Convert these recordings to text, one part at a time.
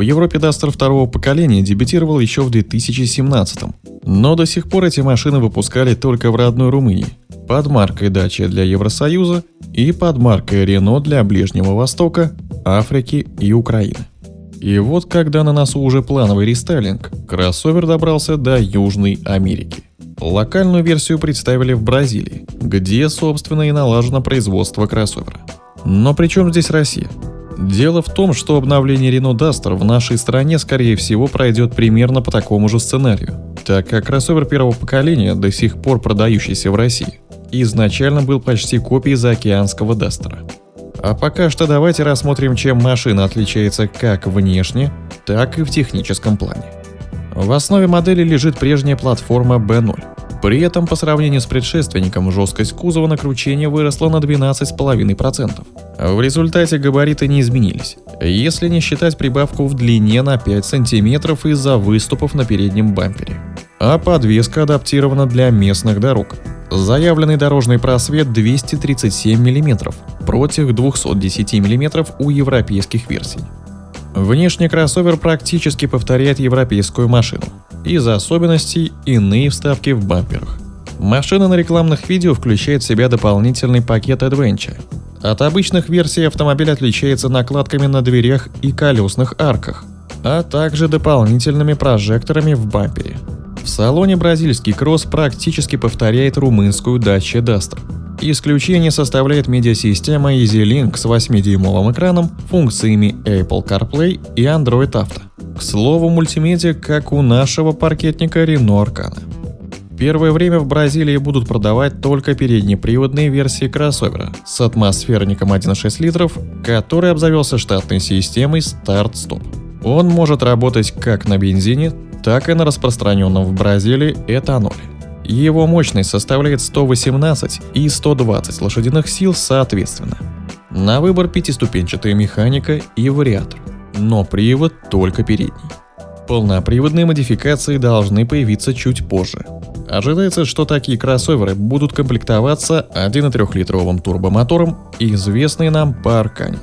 В Европе Duster второго поколения дебютировал еще в 2017-м, но до сих пор эти машины выпускали только в родной Румынии, под маркой Dacia для Евросоюза и под маркой Renault для Ближнего Востока, Африки и Украины. И вот когда на носу уже плановый рестайлинг, кроссовер добрался до Южной Америки. Локальную версию представили в Бразилии, где, собственно, и налажено производство кроссовера. Но при чем здесь Россия? Дело в том, что обновление Renault Duster в нашей стране, скорее всего, пройдет примерно по такому же сценарию, так как кроссовер первого поколения, до сих пор продающийся в России, изначально был почти копией заокеанского Duster. А пока что давайте рассмотрим, чем машина отличается как внешне, так и в техническом плане. В основе модели лежит прежняя платформа B0. При этом по сравнению с предшественником жесткость кузова на кручение выросла на 12,5%. В результате габариты не изменились, если не считать прибавку в длине на 5 см из-за выступов на переднем бампере. А подвеска адаптирована для местных дорог. Заявленный дорожный просвет 237 мм против 210 мм у европейских версий. Внешне кроссовер практически повторяет европейскую машину. Из особенностей иные вставки в бамперах. Машина на рекламных видео включает в себя дополнительный пакет Adventure. От обычных версий автомобиль отличается накладками на дверях и колесных арках, а также дополнительными прожекторами в бампере. В салоне бразильский кросс практически повторяет румынскую Dacia Duster. Исключение составляет медиасистема EasyLink с 8-дюймовым экраном, функциями Apple CarPlay и Android Auto. К слову, мультимедиа, как у нашего паркетника Renault Arcana. Первое время в Бразилии будут продавать только переднеприводные версии кроссовера с атмосферником 1,6 литров, который обзавелся штатной системой старт-стоп. Он может работать как на бензине, так и на распространенном в Бразилии этаноле. Его мощность составляет 118 и 120 лошадиных сил соответственно. На выбор пятиступенчатая механика и вариатор, но привод только передний. Полноприводные модификации должны появиться чуть позже. Ожидается, что такие кроссоверы будут комплектоваться 1,3-литровым турбомотором, известный нам по Аркане.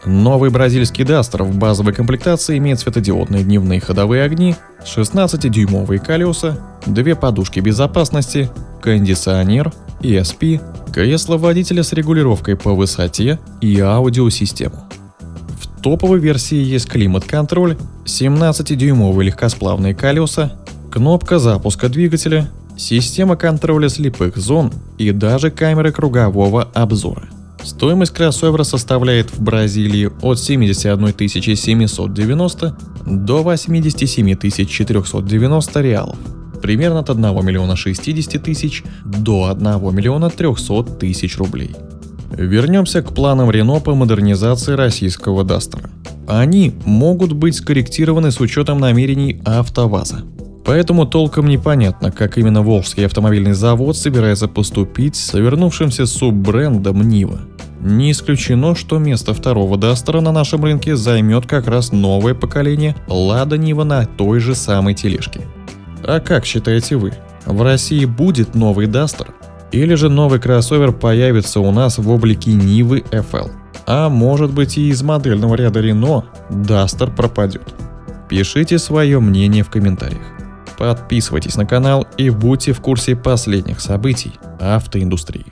Новый бразильский Duster в базовой комплектации имеет светодиодные дневные ходовые огни, 16-дюймовые колеса, 2 подушки безопасности, кондиционер, ESP, кресло водителя с регулировкой по высоте и аудиосистему. В топовой версии есть климат-контроль, 17-дюймовые легкосплавные колеса, кнопка запуска двигателя, система контроля слепых зон и даже камеры кругового обзора. Стоимость кроссовера составляет в Бразилии от 71 790 до 87 490 реалов, примерно от 1 миллиона 60 тысяч до 1 миллиона 300 тысяч рублей. Вернемся к планам Renault по модернизации российского Duster. Они могут быть скорректированы с учетом намерений АвтоВАЗа. Поэтому толком непонятно, как именно Волжский автомобильный завод собирается поступить с вернувшимся суббрендом Нива. Не исключено, что место второго Duster на нашем рынке займет как раз новое поколение Lada Niva на той же самой тележке. А как считаете вы, в России будет новый Duster? Или же новый кроссовер появится у нас в облике Нивы FL? А может быть и из модельного ряда Renault Duster пропадет? Пишите свое мнение в комментариях. Подписывайтесь на канал и будьте в курсе последних событий автоиндустрии.